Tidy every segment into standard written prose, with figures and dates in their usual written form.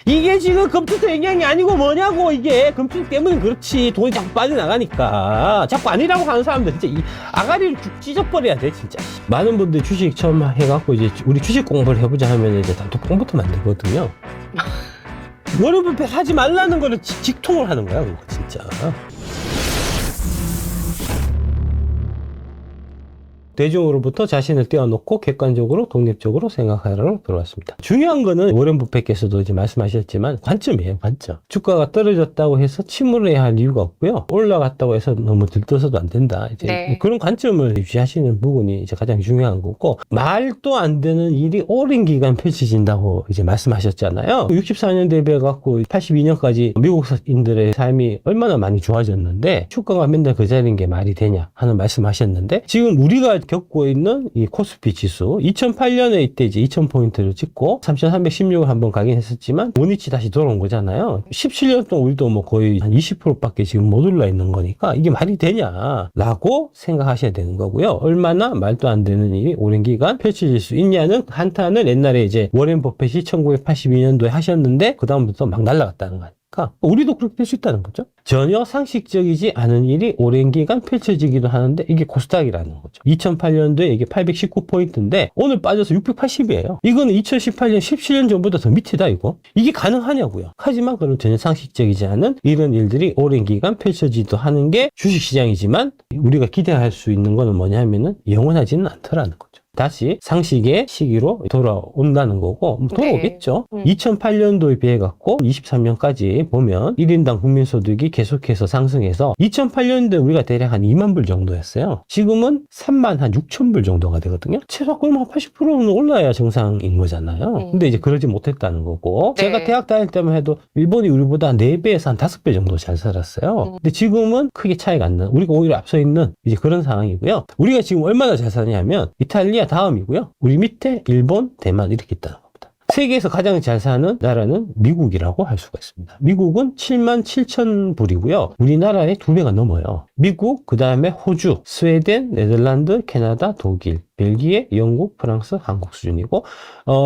이게 지금 금투세 영향이 아니고 뭐냐고. 이게 금투세 때문에 그렇지. 돈이 자꾸 빠져나가니까. 자꾸 아니라고 하는 사람들 진짜 이 아가리를 쭉 찢어버려야 돼 진짜. 많은 분들이 주식 처음 해갖고 이제 우리 주식 공부를 해보자 하면 이제 단톡방부터 만들거든요. 워렌 버핏 하지 말라는 거를 직통을 하는 거야 그거 진짜. 대중으로부터 자신을 떼어놓고 객관적으로 독립적으로 생각하라고 들어왔습니다. 중요한 거는 워렌 버핏께서도 이제 말씀하셨지만 관점이에요, 관점. 주가가 떨어졌다고 해서 침울해야 할 이유가 없고요. 올라갔다고 해서 너무 들떠서도 안 된다. 이제 네. 그런 관점을 유지하시는 부분이 이제 가장 중요한 거고, 말도 안 되는 일이 오랜 기간 펼쳐진다고 이제 말씀하셨잖아요. 64년 대비해 갖고 82년까지 미국인들의 삶이 얼마나 많이 좋아졌는데 주가가 맨날 그 자리인 게 말이 되냐 하는 말씀하셨는데, 지금 우리가 겪고 있는 이 코스피 지수 2008년에 이때 이제 2000포인트를 찍고 3316을 한번 가긴 했었지만 원위치 다시 돌아온 거잖아요. 17년 동안 우리도 뭐 거의 한 20%밖에 지금 못 올라 있는 거니까 이게 말이 되냐라고 생각하셔야 되는 거고요. 얼마나 말도 안 되는 일이 오랜 기간 펼쳐질 수 있냐는 한탄을 옛날에 이제 워렌 버핏이 1982년도에 하셨는데 그 다음부터 막 날아갔다는 거예요. 우리도 그렇게 될 수 있다는 거죠. 전혀 상식적이지 않은 일이 오랜 기간 펼쳐지기도 하는데 이게 코스닥이라는 거죠. 2008년도에 이게 819포인트인데 오늘 빠져서 680이에요. 이거는 2018년, 17년 전보다 더 밑이다 이거. 이게 가능하냐고요. 하지만 그런 전혀 상식적이지 않은 이런 일들이 오랜 기간 펼쳐지기도 하는 게 주식시장이지만 우리가 기대할 수 있는 거는 뭐냐 하면은 영원하지는 않더라는 거죠. 다시 상식의 시기로 돌아온다는 거고, 돌아오겠죠. 2008년도에 비해 갖고 23년까지 보면 1인당 국민소득이 계속해서 상승해서 2008년도에 우리가 대략 한 2만 불 정도였어요. 지금은 3만 한 6천 불 정도가 되거든요. 최소 그럼 80%는 올라야 정상인 거잖아요. 근데 이제 그러지 못했다는 거고, 네. 제가 대학 다닐 때만 해도 일본이 우리보다 4배에서 한 5배 정도 잘 살았어요. 근데 지금은 크게 차이가 안 나는, 우리가 오히려 앞서 있는 이제 그런 상황이고요. 우리가 지금 얼마나 잘 사냐면 이탈리아 다음이고요. 우리 밑에 일본, 대만 이렇게 있다는 겁니다. 세계에서 가장 잘 사는 나라는 미국이라고 할 수가 있습니다. 미국은 7만 7천 불이고요. 우리나라의 2배가 넘어요. 미국, 그 다음에 호주, 스웨덴, 네덜란드, 캐나다, 독일, 벨기에, 영국, 프랑스, 한국 수준이고,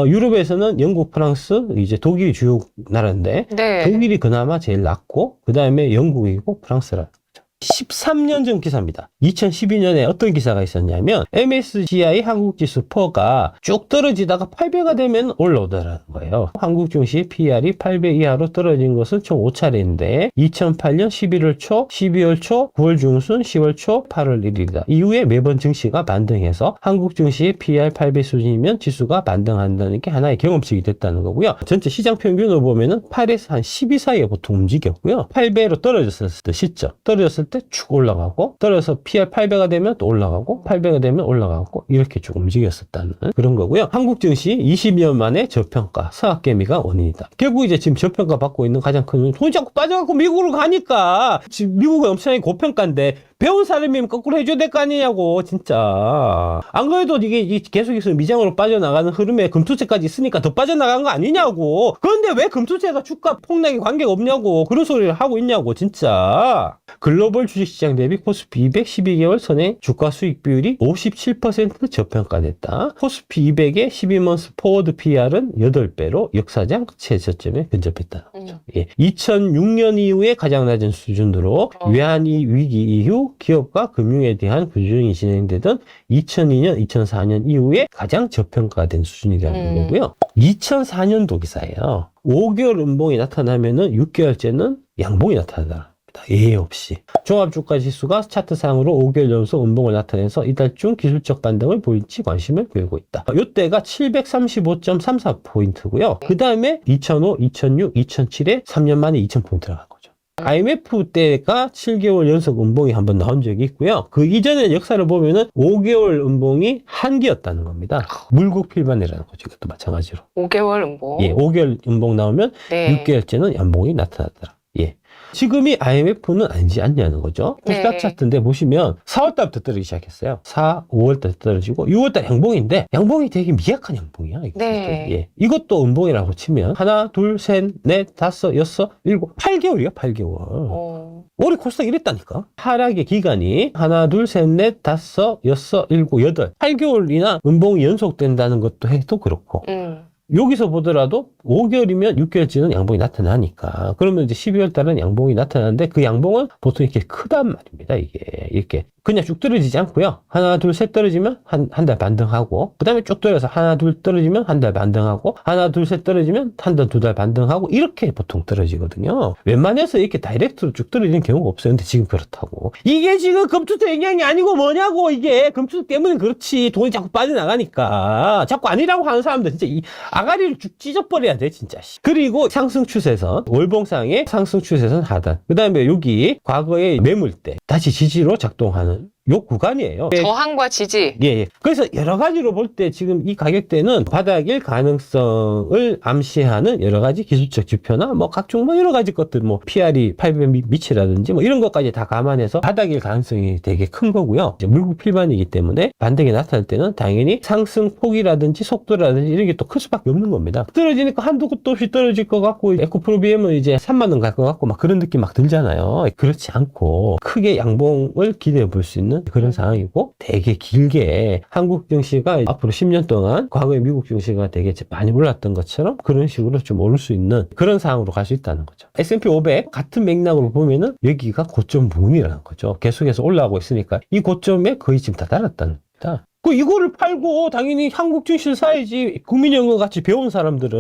유럽에서는 영국, 프랑스, 이제 독일이 주요 나라인데, 네. 독일이 그나마 제일 낮고, 그 다음에 영국이고 프랑스라는 거죠. 13년 전 기사입니다. 2012년에 어떤 기사가 있었냐면 MSCI 한국지수 퍼가 쭉 떨어지다가 8배가 되면 올라오더라는 거예요. 한국 증시 PR이 8배 이하로 떨어진 것은 총 5차례인데 2008년 11월 초, 12월 초, 9월 중순, 10월 초, 8월 1일이다. 이후에 매번 증시가 반등해서 한국 증시의 PR 8배 수준이면 지수가 반등한다는 게 하나의 경험칙이 됐다는 거고요. 전체 시장 평균을 보면은 8에서 한 12 사이에 보통 움직였고요. 8배로 떨어졌을 때 시점, 떨어졌을 때 쭉 올라가고, 떨어져서 PR 8배가 되면 또 올라가고, 8배가 되면 올라가고, 이렇게 쭉 움직였었다는 그런 거고요. 한국 증시 20년 만에 저평가, 서학개미가 원인이다. 결국 이제 지금 저평가 받고 있는 가장 큰 원인, 돈이 자꾸 빠져갖고 미국으로 가니까. 지금 미국은 엄청나게 고평가인데 배운 사람이면 거꾸로 해줘야 될 거 아니냐고 진짜. 안 그래도 이게 계속해서 미장으로 빠져나가는 흐름에 금투세까지 있으니까 더 빠져나간 거 아니냐고. 그런데 왜 금투세가 주가 폭락에 관계가 없냐고 그런 소리를 하고 있냐고 진짜. 글로벌 주식시장 대비 코스피 200 12개월 선행 주가 수익 비율이 57% 저평가됐다. 코스피 200의 12months 포워드 PR은 8배로 역사상 최저점에 근접했다는 거죠. 2006년 이후에 가장 낮은 수준으로 외환위 위기 이후 기업과 금융에 대한 구조조정이 진행되던 2002년, 2004년 이후에 가장 저평가된 수준이라는 거고요. 2004년도 기사예요. 5개월 음봉이 나타나면은 6개월째는 양봉이 나타나다. 예의 없이. 종합주가지수가 차트상으로 5개월 연속 음봉을 나타내서 이달 중 기술적 반등을 보일지 관심을 끌고 있다. 이때가 735.34포인트고요. 그 다음에 2005, 2006, 2007에 3년 만에 2000포인트가 간 거죠. IMF 때가 7개월 연속 음봉이 한번 나온 적이 있고요. 그 이전의 역사를 보면은 5개월 음봉이 한계였다는 겁니다. 물국필반이라는 거죠. 이것도 마찬가지로. 5개월 음봉. 예, 5개월 음봉 나오면 네. 6개월째는 연봉이 나타나더라. 예. 지금이 IMF는 아니지 않냐는 거죠. 코스닥 네. 차트인데 보시면 4월달부터 떨어지기 시작했어요. 4, 5월달 떨어지고 6월달 양봉인데 양봉이 되게 미약한 양봉이야. 이거. 네. 예. 이것도 음봉이라고 치면 하나, 둘, 셋, 넷, 다섯, 여섯, 일곱, 8개월이야. 8개월. 올해 코스닥 이랬다니까. 하락의 기간이 하나, 둘, 셋, 넷, 다섯, 여섯, 일곱, 여덟, 8개월이나 음봉이 연속된다는 것도 해도 그렇고 여기서 보더라도 5개월이면 6개월치는 양봉이 나타나니까. 그러면 이제 12월 달은 양봉이 나타나는데 그 양봉은 보통 이렇게 크단 말입니다. 이게. 이렇게. 그냥 쭉 떨어지지 않고요. 하나, 둘, 셋 떨어지면 한 달 반등하고, 그 다음에 쭉 떨어져서 하나, 둘 떨어지면 한 달 반등하고, 하나, 둘, 셋 떨어지면 한 달, 두 달 반등하고, 이렇게 보통 떨어지거든요. 웬만해서 이렇게 다이렉트로 쭉 떨어지는 경우가 없어요. 근데 지금 그렇다고. 이게 지금 금투자 영향이 아니고 뭐냐고, 이게. 금투자 때문에 그렇지. 돈이 자꾸 빠져나가니까. 자꾸 아니라고 하는 사람들 진짜 이 아가리를 쭉 찢어버려야 돼, 진짜. 그리고 상승 추세선, 월봉상의 상승 추세선 하단. 그 다음에 여기 과거의 매물대, 다시 지지로 작동하는 요 구간이에요. 저항과 지지. 예. 그래서 여러 가지로 볼 때 지금 이 가격대는 바닥일 가능성을 암시하는 여러 가지 기술적 지표나 뭐 각종 뭐 여러 가지 것들 뭐 PR이 800 미치라든지 뭐 이런 것까지 다 감안해서 바닥일 가능성이 되게 큰 거고요. 이제 물국 필반이기 때문에 반등이 나타날 때는 당연히 상승 폭이라든지 속도라든지 이런 게 또 클 수밖에 없는 겁니다. 떨어지니까 한도 끝도 없이 떨어질 것 같고 에코프로비엠은 이제 3만 원 갈 것 같고 막 그런 느낌 막 들잖아요. 그렇지 않고 크게 양봉을 기대해 볼 수 있는 그런 상황이고 되게 길게 한국 증시가 앞으로 10년 동안 과거에 미국 증시가 되게 많이 올랐던 것처럼 그런 식으로 좀 오를 수 있는 그런 상황으로 갈 수 있다는 거죠. S&P 500 같은 맥락으로 보면은 여기가 고점 부근이라는 거죠. 계속해서 올라가고 있으니까 이 고점에 거의 지금 다 달았다는 겁니다. 이거를 팔고 당연히 한국 증시를 사야지. 국민연금 같이 배운 사람들은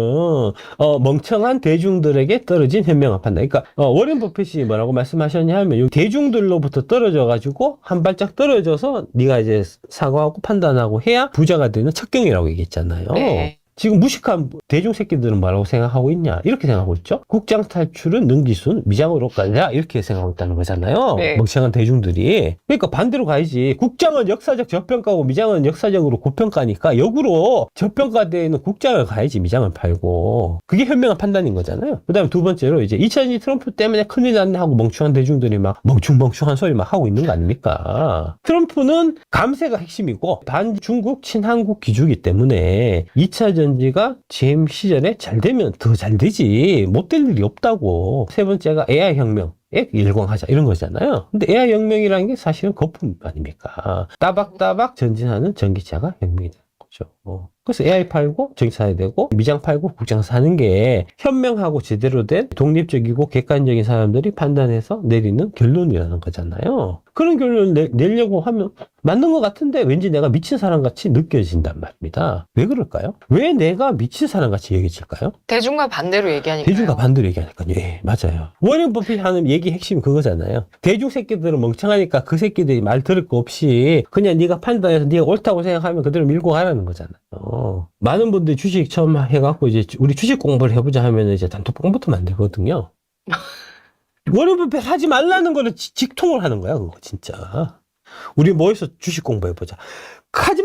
멍청한 대중들에게 떨어진 현명한 판단. 그러니까 워렌 버핏이 뭐라고 말씀하셨냐 하면 이 대중들로부터 떨어져 가지고 한 발짝 떨어져서 네가 이제 사고하고 판단하고 해야 부자가 되는 척경이라고 얘기했잖아요. 네. 지금 무식한 대중 새끼들은 뭐라고 생각하고 있냐? 이렇게 생각하고 있죠. 국장 탈출은 능기순, 미장으로 가자 이렇게 생각하고 있다는 거잖아요. 네. 멍청한 대중들이. 그러니까 반대로 가야지. 국장은 역사적 저평가고 미장은 역사적으로 고평가니까 역으로 저평가되어 있는 국장을 가야지 미장을 팔고. 그게 현명한 판단인 거잖아요. 그 다음에 두 번째로 이제 2002 트럼프 때문에 큰일 났네 하고 멍청한 대중들이 막 멍충멍충한 소리 막 하고 있는 거 아닙니까? 트럼프는 감세가 핵심이고 반중국 친한국 기주기 때문에 2차 전지가 GM 시절에 잘 되면 더 잘 되지. 못 될 일이 없다고. 세 번째가 AI 혁명. 일광하자 이런 거잖아요. 근데 AI 혁명이라는 게 사실은 거품 아닙니까? 따박따박 전진하는 전기차가 혁명이 되는 거죠. 그래서 AI 팔고 전기 사야 되고 미장 팔고 국장 사는 게 현명하고 제대로 된 독립적이고 객관적인 사람들이 판단해서 내리는 결론이라는 거잖아요. 그런 결론을 내려고 하면 맞는 것 같은데 왠지 내가 미친 사람 같이 느껴진단 말입니다. 왜 그럴까요? 왜 내가 미친 사람 같이 여겨질까요? 대중과 반대로 얘기하니까요. 대중과 반대로 얘기하니까요. 예, 맞아요. 워렌 버핏 하는 얘기 핵심 그거잖아요. 대중 새끼들은 멍청하니까 그 새끼들이 말 들을 거 없이 그냥 네가 판단해서 네가 옳다고 생각하면 그대로 밀고 가라는 거잖아요. 많은 분들이 주식 처음 해갖고 이제 우리 주식 공부를 해보자 하면 이제 단톡방부터 만들거든요. 워렌 버핏 하지 말라는 거를 직통을 하는 거야, 그거 진짜. 우리 모여서 주식 공부해보자. 하지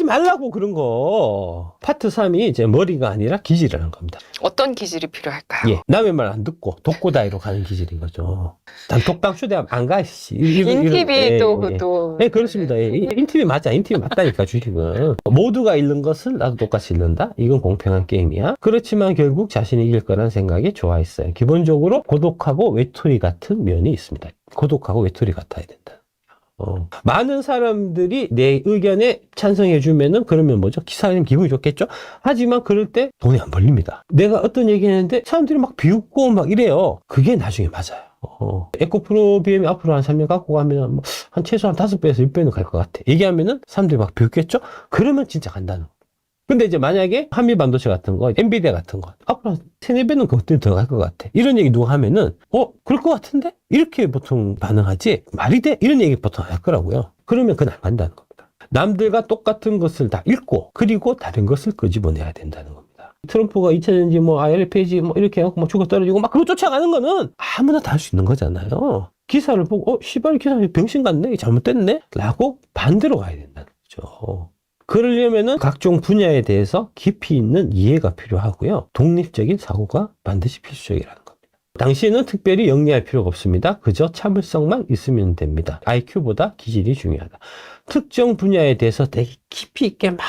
말라고, 그런 거. 파트 3이 이제 머리가 아니라 기질이라는 겁니다. 어떤 기질이 필요할까요? 예. 남의 말 안 듣고 독고다이로 가는 기질인 거죠. 단톡방 초대하면 안 가, 씨. 인팁이 또. 네, 그렇습니다. 예. 인팁이 맞아. 인팁이 맞다니까, 주식은. 모두가 잃는 것을 나도 똑같이 잃는다? 이건 공평한 게임이야. 그렇지만 결국 자신이 이길 거란 생각이 좋아했어요. 기본적으로 고독하고 외톨이 같은 면이 있습니다. 고독하고 외톨이 같아야 된다. 많은 사람들이 내 의견에 찬성해주면은 그러면 뭐죠? 기사님 기분이 좋겠죠? 하지만 그럴 때 돈이 안 벌립니다. 내가 어떤 얘기 했는데 사람들이 막 비웃고 막 이래요. 그게 나중에 맞아요. 에코프로비엠이 앞으로 한 3년 갖고 가면 뭐 한 최소한 5배에서 6배는 갈 것 같아. 얘기하면은 사람들이 막 비웃겠죠? 그러면 진짜 간다는 거. 근데 이제 만약에 한미 반도체 같은 거, 엔비디아 같은 거, 앞으로 한 3-4배는 그것들이 더 갈 것 같아. 이런 얘기 누가 하면은, 그럴 것 같은데? 이렇게 보통 반응하지? 말이 돼? 이런 얘기 보통 할 거라고요. 그러면 그건 안 간다는 겁니다. 남들과 똑같은 것을 다 읽고, 그리고 다른 것을 끄집어내야 된다는 겁니다. 트럼프가 2차전지 뭐, IRA 폐지 뭐, 이렇게 해갖고 막 죽어 떨어지고 막 그거 쫓아가는 거는 아무나 다 할 수 있는 거잖아요. 기사를 보고, 씨발, 기사 병신 같네? 잘못됐네? 라고 반대로 가야 된다는 거죠. 그러려면은 각종 분야에 대해서 깊이 있는 이해가 필요하고요. 독립적인 사고가 반드시 필수적이라는 겁니다. 당시에는 특별히 영리할 필요가 없습니다. 그저 참을성만 있으면 됩니다. IQ보다 기질이 중요하다. 특정 분야에 대해서 되게 깊이 있게 막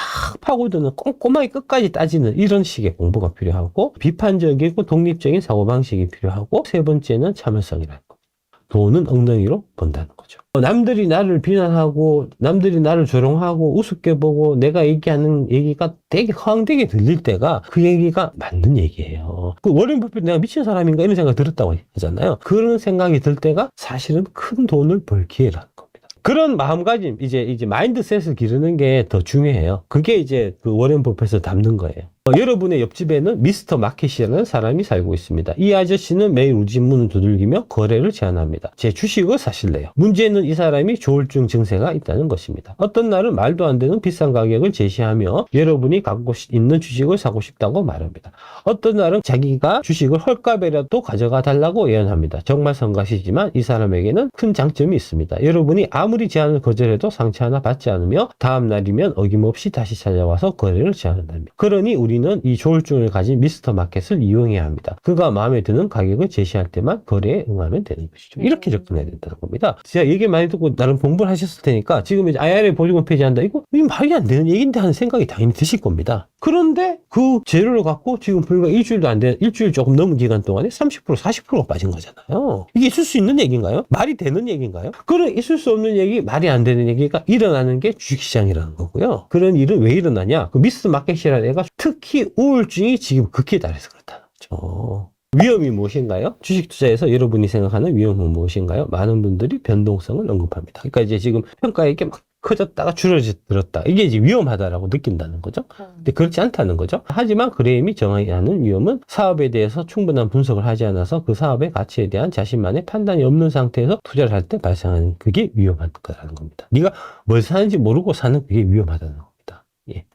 파고드는 꼼꼼하게 끝까지 따지는 이런 식의 공부가 필요하고 비판적이고 독립적인 사고방식이 필요하고 세 번째는 참을성이라는 겁니다. 돈은 엉덩이로 번다는 거죠. 거죠. 남들이 나를 비난하고 남들이 나를 조롱하고 우습게 보고 내가 얘기하는 얘기가 되게 허황되게 들릴 때가 그 얘기가 맞는 얘기예요. 그 워렌 버핏 내가 미친 사람인가 이런 생각 들었다고 하잖아요. 그런 생각이 들 때가 사실은 큰 돈을 벌 기회라는 겁니다. 그런 마음가짐, 이제 마인드셋을 기르는 게 더 중요해요. 그게 이제 그 워렌 버핏을 담는 거예요. 여러분의 옆집에는 미스터 마켓이라는 사람이 살고 있습니다. 이 아저씨는 매일 우리 집 문을 두들기며 거래를 제안합니다. 제 주식을 사실래요? 문제는 이 사람이 조울증 증세가 있다는 것입니다. 어떤 날은 말도 안 되는 비싼 가격을 제시하며 여러분이 갖고 있는 주식을 사고 싶다고 말합니다. 어떤 날은 자기가 주식을 헐값에라도 가져가 달라고 예언합니다. 정말 성가시지만 이 사람에게는 큰 장점이 있습니다. 여러분이 아무리 제안을 거절해도 상처 하나 받지 않으며 다음 날이면 어김없이 다시 찾아와서 거래를 제안한답니다. 그러니 우리는 이 조울증을 가진 미스터 마켓을 이용해야 합니다. 그가 마음에 드는 가격을 제시할 때만 거래에 응하면 되는 것이죠. 이렇게 접근해야 된다는 겁니다. 제가 얘기 많이 듣고 나름 공부를 하셨을 테니까 지금 이제 IRA 보증금 폐지한다. 이거 말이 안 되는 얘기인데 하는 생각이 당연히 드실 겁니다. 그런데 그 재료를 갖고 지금 불과 일주일도 안 된, 일주일 조금 넘은 기간 동안에 30%, 40%가 빠진 거잖아요. 이게 있을 수 있는 얘기인가요? 말이 되는 얘기인가요? 그런 있을 수 없는 얘기, 말이 안 되는 얘기가 일어나는 게 주식시장이라는 거고요. 그런 일은 왜 일어나냐? 그 미스터 마켓이라는 애가 특히 우울증이 지금 극히에 달해서 그렇다는 거죠. 위험이 무엇인가요? 주식 투자에서 여러분이 생각하는 위험은 무엇인가요? 많은 분들이 변동성을 언급합니다. 그러니까 이제 지금 평가액이 막 커졌다가 줄어들었다. 이게 이제 위험하다라고 느낀다는 거죠. 근데 그렇지 않다는 거죠. 하지만 그레임이 정의하는 위험은 사업에 대해서 충분한 분석을 하지 않아서 그 사업의 가치에 대한 자신만의 판단이 없는 상태에서 투자를 할 때 발생하는 그게 위험한 거라는 겁니다. 네가 뭘 사는지 모르고 사는 그게 위험하다는 겁니다. 예.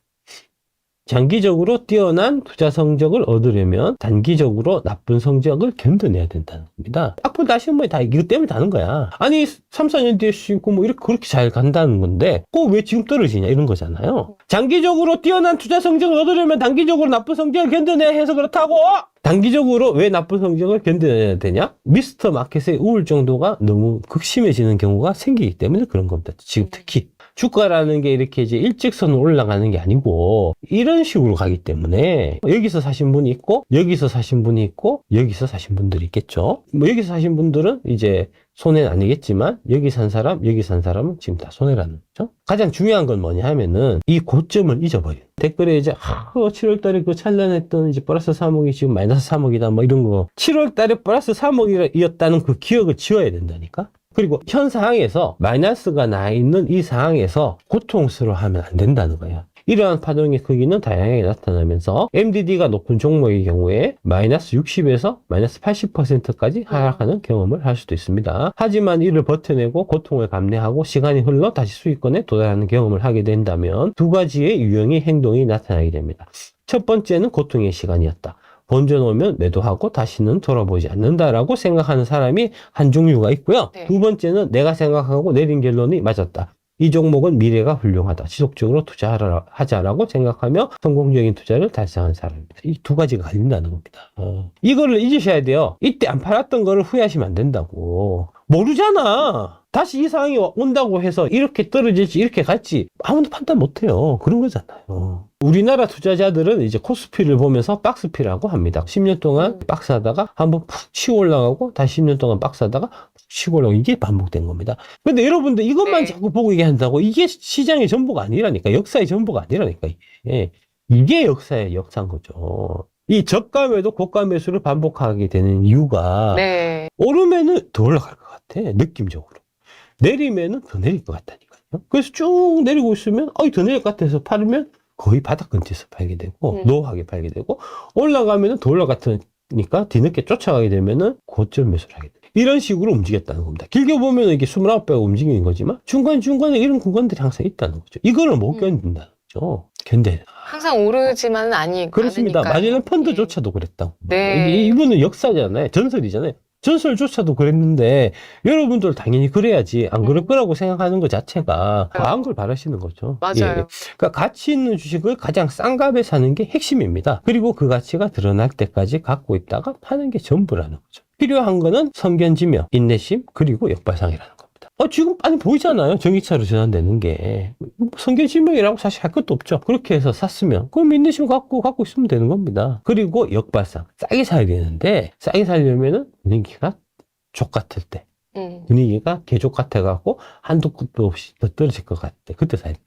장기적으로 뛰어난 투자 성적을 얻으려면 단기적으로 나쁜 성적을 견뎌내야 된다는 겁니다. 악플 다시는 뭐 다 이것 때문에 다는 거야. 아니 3, 4년 뒤에 신고 뭐 이렇게 그렇게 잘 간다는 건데 꼭 왜 지금 떨어지냐 이런 거잖아요. 장기적으로 뛰어난 투자 성적을 얻으려면 단기적으로 나쁜 성적을 견뎌내야 해서 그렇다고. 단기적으로 왜 나쁜 성적을 견뎌내야 되냐? 미스터 마켓의 우울 정도가 너무 극심해지는 경우가 생기기 때문에 그런 겁니다. 지금 특히. 주가라는 게 이렇게 이제 일직선으로 올라가는 게 아니고 이런 식으로 가기 때문에 여기서 사신 분이 있고 여기서 사신 분이 있고 여기서 사신 분들이 있겠죠. 뭐 여기서 사신 분들은 이제 손해는 아니겠지만 여기 산 사람 여기 산 사람은 지금 다 손해라는 거죠. 가장 중요한 건 뭐냐 하면은 이 고점을 잊어버려. 댓글에 이제 7월 달에 그 찬란했던 이제 플러스 3억이 지금 마이너스 3억이다 뭐 이런 거 7월 달에 플러스 3억이었다는 그 기억을 지워야 된다니까. 그리고 현 상황에서 마이너스가 나 있는 이 상황에서 고통스러워하면 안 된다는 거예요. 이러한 파동의 크기는 다양하게 나타나면서 MDD가 높은 종목의 경우에 마이너스 60에서 마이너스 80%까지 하락하는 경험을 할 수도 있습니다. 하지만 이를 버텨내고 고통을 감내하고 시간이 흘러 다시 수익권에 도달하는 경험을 하게 된다면 두 가지의 유형의 행동이 나타나게 됩니다. 첫 번째는 고통의 시간이었다. 번져놓으면 매도하고 다시는 돌아보지 않는다라고 생각하는 사람이 한 종류가 있고요. 네. 두 번째는 내가 생각하고 내린 결론이 맞았다. 이 종목은 미래가 훌륭하다. 지속적으로 투자하자라고 생각하며 성공적인 투자를 달성한 사람입니다. 이 두 가지가 갈린다는 겁니다. 이거를 잊으셔야 돼요. 이때 안 팔았던 거를 후회하시면 안 된다고. 모르잖아. 다시 이 상황이 온다고 해서 이렇게 떨어질지 이렇게 갈지 아무도 판단 못해요. 그런 거잖아요. 우리나라 투자자들은 이제 코스피를 보면서 박스피라고 합니다. 10년 동안 박스하다가 한번 푹 치고 올라가고 다시 10년 동안 박스하다가 푹 치고 올라가고 이게 반복된 겁니다. 근데 여러분들 이것만 네. 자꾸 보고 얘기한다고 이게 시장의 전부가 아니라니까. 역사의 전부가 아니라니까. 이게 역사의 역사인 거죠. 이 저가 매도 고가 매수를 반복하게 되는 이유가 네. 오르면은 더 올라갈 것 같아. 느낌적으로. 내리면은 더 내릴 것 같다니까요. 그래서 쭉 내리고 있으면 더 내릴 것 같아서 팔으면 거의 바닥 근처에서 팔게 되고 노하게 팔게 되고 올라가면은 더 올라갔으니까 뒤늦게 쫓아가게 되면은 고점 매수를 하게 돼요. 이런 식으로 움직였다는 겁니다. 길게 보면 이게 29배가 움직이는 거지만 중간중간에 이런 구간들이 항상 있다는 거죠. 이거를 못 견딘다는 거죠. 견뎌야 돼. 항상 오르지만은 그렇습니다. 않으니까요. 마지막 펀드조차도 그랬다고. 네. 이분은 역사잖아요. 전설이잖아요. 전설조차도 그랬는데 여러분들 당연히 그래야지 안 그럴 거라고 생각하는 것 자체가 과한 걸 바라시는 거죠. 맞아요. 그러니까 가치 있는 주식을 가장 싼 값에 사는 게 핵심입니다. 그리고 그 가치가 드러날 때까지 갖고 있다가 파는 게 전부라는 거죠. 필요한 거는 선견지명, 인내심, 그리고 역발상이라는 겁니다. 지금 많이 보이잖아요. 전기차로 전환되는 게. 선견지명이라고 사실 할 것도 없죠. 그렇게 해서 샀으면 그럼 인내심 갖고 있으면 되는 겁니다. 그리고 역발상. 싸게 사야 되는데 싸게 사려면은 분위기가 족 같을 때. 분위기가 개족 같아갖고 한도 끝도 없이 더 떨어질 것 같아. 그때 사야 되죠.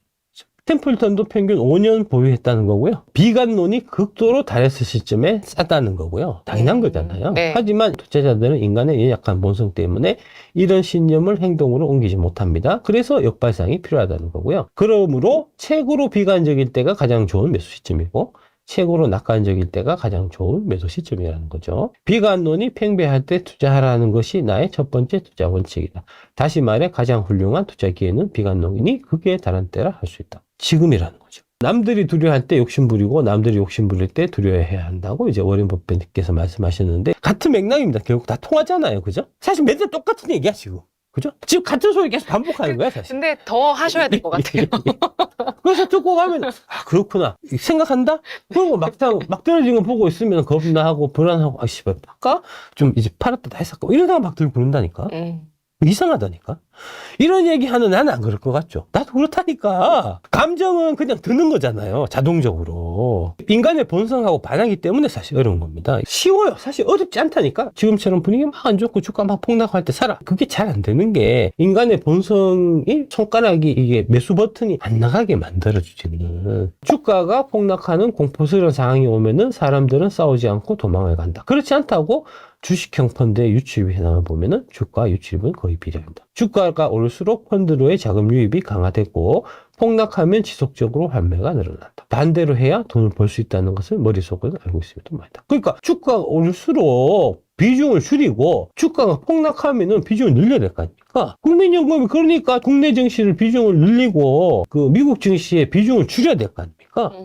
템플턴도 평균 5년 보유했다는 거고요. 비관론이 극도로 달했을 시점에 쌌다는 거고요. 당연한 거잖아요. 네. 하지만 투자자들은 인간의 연약한 본성 때문에 이런 신념을 행동으로 옮기지 못합니다. 그래서 역발상이 필요하다는 거고요. 그러므로 최고로 비관적일 때가 가장 좋은 매수 시점이고 최고로 낙관적일 때가 가장 좋은 매도 시점이라는 거죠. 비관론이 팽배할 때 투자하라는 것이 나의 첫 번째 투자 원칙이다. 다시 말해 가장 훌륭한 투자 기회는 비관론이 극에 달한 때라 할 수 있다. 지금이라는 거죠. 남들이 두려워할 때 욕심부리고 남들이 욕심부릴 때 두려워해야 한다고 이제 워렌 버핏께서 말씀하셨는데 같은 맥락입니다. 결국 다 통하잖아요. 그죠? 사실 맨날 똑같은 얘기야 지금. 그죠? 지금 같은 소리 계속 반복하는 거야 사실. 근데 더 하셔야 될 것 같아요. 그래서 듣고 가면 아 그렇구나 생각한다. 그리고 막상 막 떨어지는 거 보고 있으면 겁나하고 불안하고 아 씨발 팔까? 좀 이제 팔았다 다 했을까? 이러다가 막 들고 그런다니까. 이상하다니까. 이런 얘기하는 나는 안 그럴 것 같죠. 나도 그렇다니까. 감정은 그냥 드는 거잖아요. 자동적으로. 인간의 본성하고 반하기 때문에 사실 어려운 겁니다. 쉬워요. 사실 어렵지 않다니까. 지금처럼 분위기 막 안 좋고 주가 막 폭락할 때 살아. 그게 잘 안 되는 게 인간의 본성이 손가락이 이게 매수 버튼이 안 나가게 만들어주지는. 주가가 폭락하는 공포스러운 상황이 오면은 사람들은 싸우지 않고 도망을 간다. 그렇지 않다고 주식형 펀드의 유출입 현황을 보면은 주가 유출입은 거의 비례한다. 주가가 오를수록 펀드로의 자금 유입이 강화되고 폭락하면 지속적으로 환매가 늘어난다. 반대로 해야 돈을 벌 수 있다는 것을 머릿속으로 알고 있습니다. 말이다. 그러니까 주가가 오를수록 비중을 줄이고 주가가 폭락하면은 비중을 늘려야 될 거 아닙니까? 국민연금이 그러니까 국내 증시를 비중을 늘리고 그 미국 증시의 비중을 줄여야 될 거 아닙니까?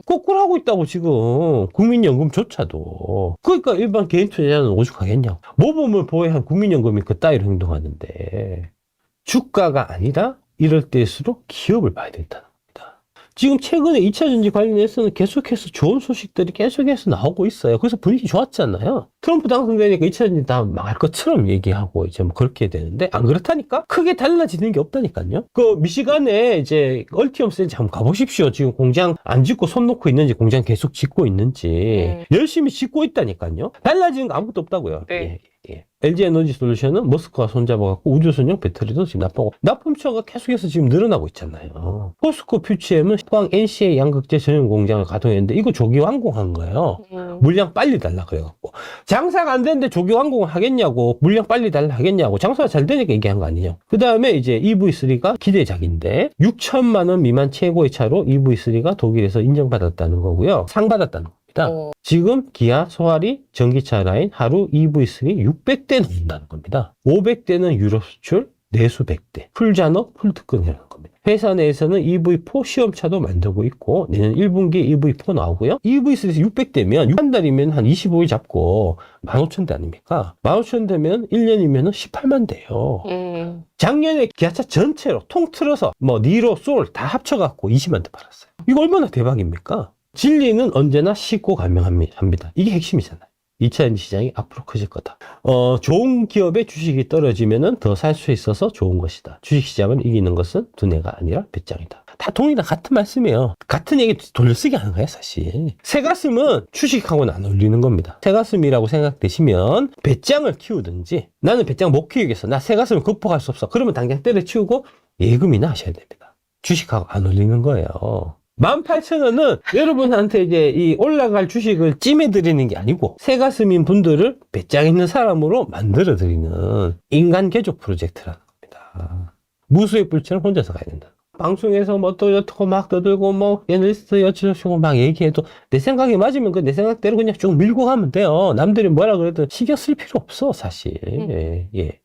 거꾸로 하고 있다고 지금 국민연금조차도. 그러니까 일반 개인 투자자는 오죽하겠냐고. 모범을 보호한 국민연금이 그따위로 행동하는데 주가가 아니라 이럴 때일수록 기업을 봐야 된다는 겁니다. 지금 최근에 2차전지 관련해서는 계속해서 좋은 소식들이 계속해서 나오고 있어요. 그래서 분위기 좋았잖아요. 트럼프 당선되니까 2차전지 다 망할 것처럼 얘기하고 이제 뭐 그렇게 되는데 안 그렇다니까? 크게 달라지는 게 없다니까요. 그 미시간에 이제 얼티엄 셀지 한번 가보십시오. 지금 공장 안 짓고 손 놓고 있는지 공장 계속 짓고 있는지 열심히 짓고 있다니까요. 달라지는 거 아무것도 없다고요. 네. 예. LG에너지 솔루션은 머스크와 손잡아갖고 우주선용 배터리도 지금 납품하고 납품처가 계속해서 지금 늘어나고 있잖아요. 포스코 퓨치엠은 포항 NCA 양극재 전용 공장을 가동했는데 이거 조기 완공한 거예요. 물량 빨리 달라 그래갖고 장사가 안 되는데 조기 완공을 하겠냐고 물량 빨리 달라 하겠냐고 장사가 잘 되니까 얘기한 거 아니냐. 그 다음에 이제 EV3가 기대작인데 6천만 원 미만 최고의 차로 EV3가 독일에서 인정받았다는 거고요. 상 받았다는 거. 지금 기아, 소아리, 전기차 라인 하루 EV3 600대 넘는다는 겁니다. 500대는 유럽 수출, 내수 100대. 풀잔업, 풀특근이라는 겁니다. 회사 내에서는 EV4 시험차도 만들고 있고 내년 1분기에 EV4 나오고요. EV3에서 600대면 한 달이면 한 25일 잡고 15,000대 아닙니까? 15,000대면 1년이면 18만 대요. 작년에 기아차 전체로 통틀어서 뭐 니로, 솔 다 합쳐갖고 20만 대 팔았어요. 이거 얼마나 대박입니까? 진리는 언제나 쉽고 간명합니다. 이게 핵심이잖아요. 2차 시장이 앞으로 커질 거다. 좋은 기업의 주식이 떨어지면 더 살 수 있어서 좋은 것이다. 주식시장을 이기는 것은 두뇌가 아니라 배짱이다. 다 동일한 같은 말씀이에요. 같은 얘기 돌려쓰기 하는 거예요, 사실. 새가슴은 주식하고는 안 어울리는 겁니다. 새가슴이라고 생각되시면 배짱을 키우든지 나는 배짱 못 키우겠어. 나 새가슴을 극복할 수 없어. 그러면 당장 때려치우고 예금이나 하셔야 됩니다. 주식하고 안 어울리는 거예요. 18,000원은 여러분한테 이제 이 올라갈 주식을 찜해드리는 게 아니고 새가슴인 분들을 배짱 있는 사람으로 만들어드리는 인간 개조 프로젝트라는 겁니다. 무수의 뿔처럼 혼자서 가야 된다. 방송에서 뭐 또 여투고 막 떠들고 뭐 애널리스트 여쭈고 막 얘기해도 내 생각이 맞으면 그 내 생각대로 그냥 쭉 밀고 가면 돼요. 남들이 뭐라 그래도 신경 쓸 필요 없어 사실. 예.